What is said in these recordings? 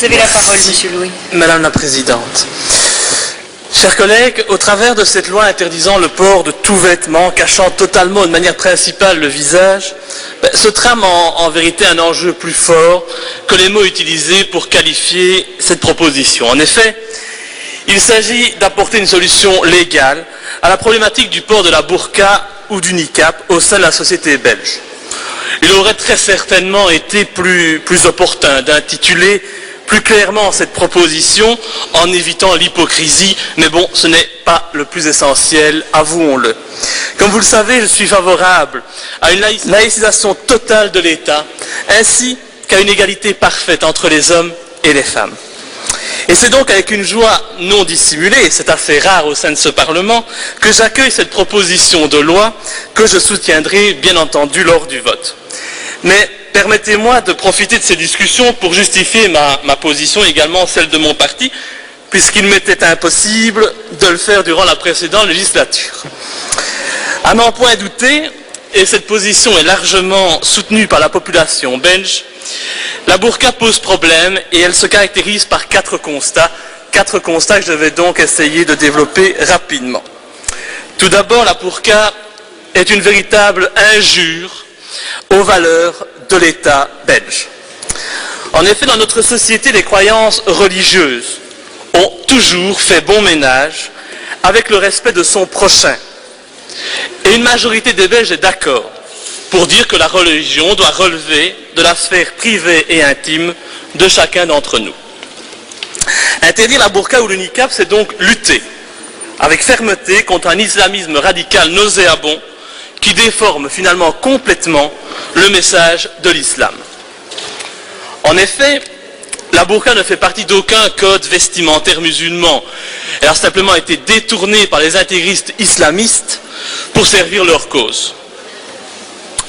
Vous avez la parole, Monsieur Louis. Madame la Présidente. Chers collègues, au travers de cette loi interdisant le port de tout vêtement, cachant totalement de manière principale le visage, se trame en vérité un enjeu plus fort que les mots utilisés pour qualifier cette proposition. En effet, il s'agit d'apporter une solution légale à la problématique du port de la burqa ou du niqab au sein de la société belge. Il aurait très certainement été plus opportun d'intituler plus clairement cette proposition en évitant l'hypocrisie, mais bon, ce n'est pas le plus essentiel, avouons-le. Comme vous le savez, je suis favorable à une laïcisation totale de l'État, ainsi qu'à une égalité parfaite entre les hommes et les femmes. Et c'est donc avec une joie non dissimulée, et c'est assez rare au sein de ce Parlement, que j'accueille cette proposition de loi que je soutiendrai bien entendu lors du vote. Mais permettez-moi de profiter de ces discussions pour justifier ma position, également celle de mon parti, puisqu'il m'était impossible de le faire durant la précédente législature. À n'en point douter, et cette position est largement soutenue par la population belge, la burqa pose problème et elle se caractérise par quatre constats que je vais donc essayer de développer rapidement. Tout d'abord, la burqa est une véritable injure aux valeurs de l'État belge. En effet, dans notre société, les croyances religieuses ont toujours fait bon ménage avec le respect de son prochain. Et une majorité des Belges est d'accord pour dire que la religion doit relever de la sphère privée et intime de chacun d'entre nous. Interdire la burqa ou le niqab, c'est donc lutter avec fermeté contre un islamisme radical nauséabond qui déforme finalement complètement le message de l'islam. En effet, la burqa ne fait partie d'aucun code vestimentaire musulman. Elle a simplement été détournée par les intégristes islamistes pour servir leur cause.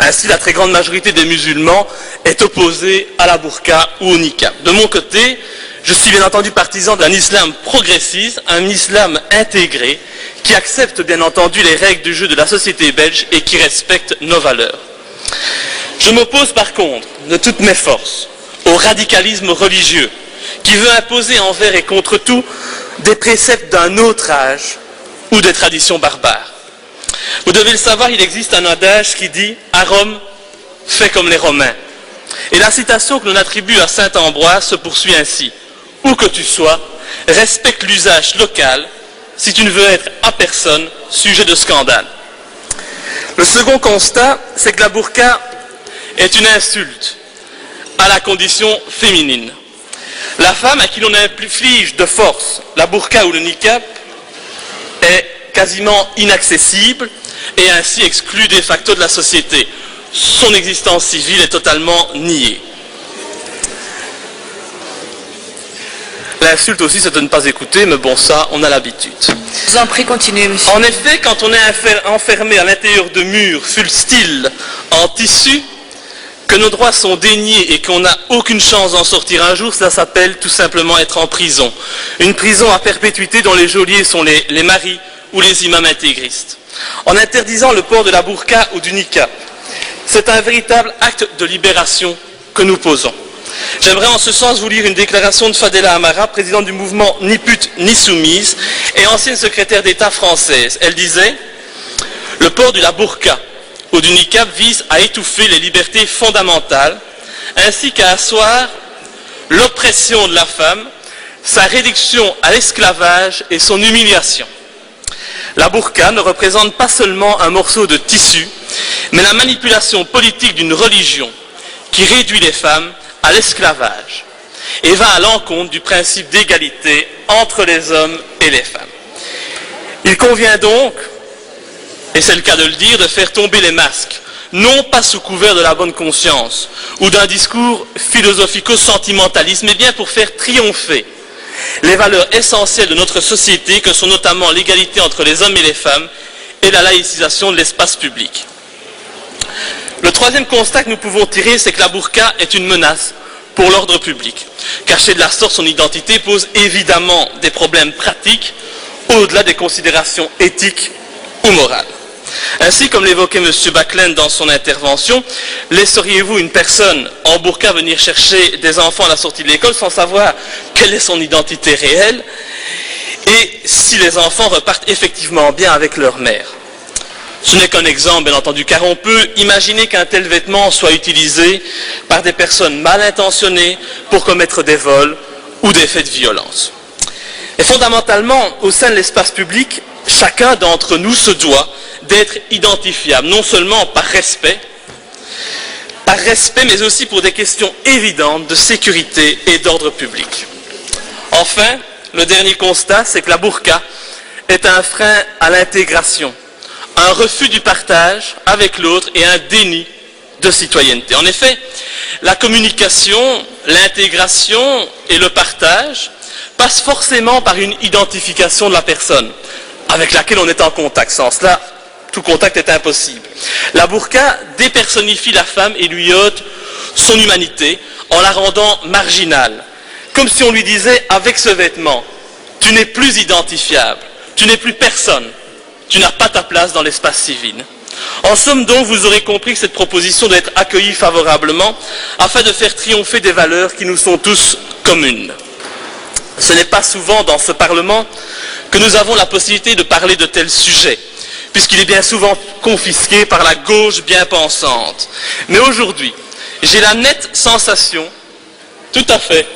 Ainsi, la très grande majorité des musulmans est opposée à la burqa ou au niqab. De mon côté, je suis bien entendu partisan d'un islam progressiste, un islam intégré, qui accepte bien entendu les règles du jeu de la société belge et qui respecte nos valeurs. Je m'oppose par contre, de toutes mes forces, au radicalisme religieux, qui veut imposer envers et contre tout des préceptes d'un autre âge ou des traditions barbares. Vous devez le savoir, il existe un adage qui dit « À Rome, fais comme les Romains ». Et la citation que l'on attribue à saint Ambroise se poursuit ainsi « Où que tu sois, respecte l'usage local si tu ne veux être à personne sujet de scandale ». Le second constat, c'est que la burqa est une insulte à la condition féminine. La femme à qui l'on inflige de force la burqa ou le niqab est quasiment inaccessible et ainsi exclue de facto de la société. Son existence civile est totalement niée. L'insulte aussi, c'est de ne pas écouter, mais bon, ça, on a l'habitude. Je vous en prie, continuez, monsieur. En effet, quand on est enfermé à l'intérieur de murs full-style en tissu, que nos droits sont déniés et qu'on n'a aucune chance d'en sortir un jour, ça s'appelle tout simplement être en prison. Une prison à perpétuité dont les geôliers sont les maris ou les imams intégristes. En interdisant le port de la burqa ou du niqab, c'est un véritable acte de libération que nous posons. J'aimerais en ce sens vous lire une déclaration de Fadela Amara, présidente du mouvement Ni pute ni soumise et ancienne secrétaire d'État française. Elle disait « Le port de la burqa ou du niqab vise à étouffer les libertés fondamentales ainsi qu'à asseoir l'oppression de la femme, sa réduction à l'esclavage et son humiliation. La burqa ne représente pas seulement un morceau de tissu, mais la manipulation politique d'une religion qui réduit les femmes à l'esclavage et va à l'encontre du principe d'égalité entre les hommes et les femmes. Il convient donc, et c'est le cas de le dire, de faire tomber les masques, non pas sous couvert de la bonne conscience ou d'un discours philosophico-sentimentaliste, mais bien pour faire triompher les valeurs essentielles de notre société, que sont notamment l'égalité entre les hommes et les femmes et la laïcisation de l'espace public. Le troisième constat que nous pouvons tirer, c'est que la burqa est une menace pour l'ordre public. Cacher de la sorte son identité pose évidemment des problèmes pratiques, au-delà des considérations éthiques ou morales. Ainsi, comme l'évoquait M. Baclen dans son intervention, laisseriez-vous une personne en burqa venir chercher des enfants à la sortie de l'école sans savoir quelle est son identité réelle et si les enfants repartent effectivement bien avec leur mère? Ce n'est qu'un exemple, bien entendu, car on peut imaginer qu'un tel vêtement soit utilisé par des personnes mal intentionnées pour commettre des vols ou des faits de violence. Et fondamentalement, au sein de l'espace public, chacun d'entre nous se doit d'être identifiable, non seulement par respect, mais aussi pour des questions évidentes de sécurité et d'ordre public. Enfin, le dernier constat, c'est que la burqa est un frein à l'intégration, un refus du partage avec l'autre et un déni de citoyenneté. En effet, la communication, l'intégration et le partage passent forcément par une identification de la personne avec laquelle on est en contact. Sans cela, tout contact est impossible. La burqa dépersonnifie la femme et lui ôte son humanité en la rendant marginale. Comme si on lui disait, avec ce vêtement, tu n'es plus identifiable, tu n'es plus personne, tu n'as pas ta place dans l'espace civil. En somme donc, vous aurez compris que cette proposition doit être accueillie favorablement afin de faire triompher des valeurs qui nous sont tous communes. Ce n'est pas souvent dans ce Parlement que nous avons la possibilité de parler de tels sujets, puisqu'il est bien souvent confisqué par la gauche bien pensante. Mais aujourd'hui, j'ai la nette sensation, tout à fait,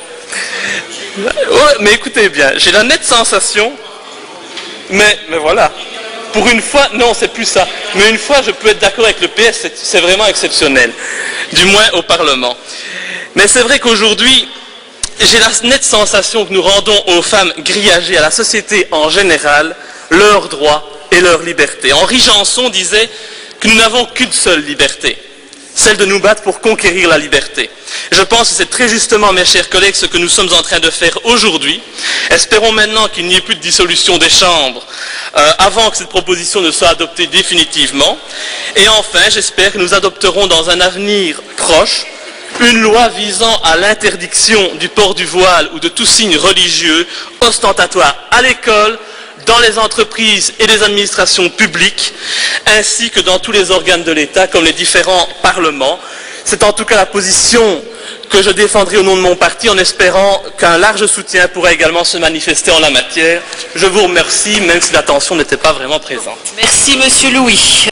ouais, mais écoutez bien, j'ai la nette sensation, mais voilà, pour une fois, non, c'est plus ça, mais une fois, je peux être d'accord avec le PS, c'est vraiment exceptionnel, du moins au Parlement. Mais c'est vrai qu'aujourd'hui, j'ai la nette sensation que nous rendons aux femmes grillagées, à la société en général, leurs droits et leur liberté. Henri Janson disait que nous n'avons qu'une seule liberté, celle de nous battre pour conquérir la liberté. Je pense que c'est très justement, mes chers collègues, ce que nous sommes en train de faire aujourd'hui. Espérons maintenant qu'il n'y ait plus de dissolution des chambres avant que cette proposition ne soit adoptée définitivement. Et enfin, j'espère que nous adopterons dans un avenir proche une loi visant à l'interdiction du port du voile ou de tout signe religieux ostentatoire à l'école, dans les entreprises et les administrations publiques, ainsi que dans tous les organes de l'État, comme les différents parlements. C'est en tout cas la position que je défendrai au nom de mon parti, en espérant qu'un large soutien pourra également se manifester en la matière. Je vous remercie, même si l'attention n'était pas vraiment présente. Merci, Monsieur Louis.